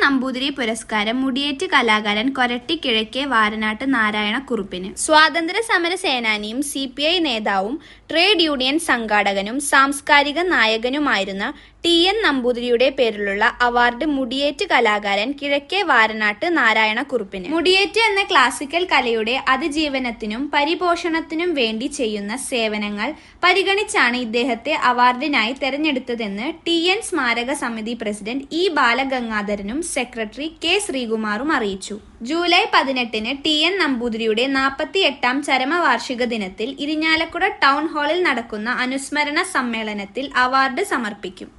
നമ്പൂതിരി പുരസ്കാരം മുടിയേറ്റ് കലാകാരൻ കൊരട്ടി കിഴക്കേ വാരനാട്ട് നാരായണക്കുറുപ്പിന്. സ്വാതന്ത്ര്യ സമര സേനാനിയും CPI നേതാവും ട്രേഡ് യൂണിയൻ സംഘാടകനും സാംസ്കാരിക നായകനുമായിരുന്ന TN നമ്പൂതിരിയുടെ പേരിലുള്ള അവാർഡ് മുടിയേറ്റ് കലാകാരൻ കിഴക്കേ വാരനാട്ട് നാരായണക്കുറുപ്പിന്. മുടിയേറ്റ് എന്ന ക്ലാസിക്കൽ കലയുടെ അതിജീവനത്തിനും പരിപോഷണത്തിനും വേണ്ടി ചെയ്യുന്ന സേവനങ്ങൾ പരിഗണിച്ചാണ് ഇദ്ദേഹത്തെ അവാർഡിനായി തെരഞ്ഞെടുത്തതെന്ന് TN സ്മാരക സമിതി പ്രസിഡന്റ് E ബാലഗംഗാധരനും സെക്രട്ടറി K ശ്രീകുമാറും അറിയിച്ചു. ജൂലൈ 18-ന് TN നമ്പൂതിരിയുടെ 48-ാം ചരമവാർഷിക ദിനത്തിൽ ഇരിഞ്ഞാലക്കുട ടൗൺ ഹാളിൽ നടക്കുന്ന അനുസ്മരണ സമ്മേളനത്തിൽ അവാർഡ് സമർപ്പിക്കും.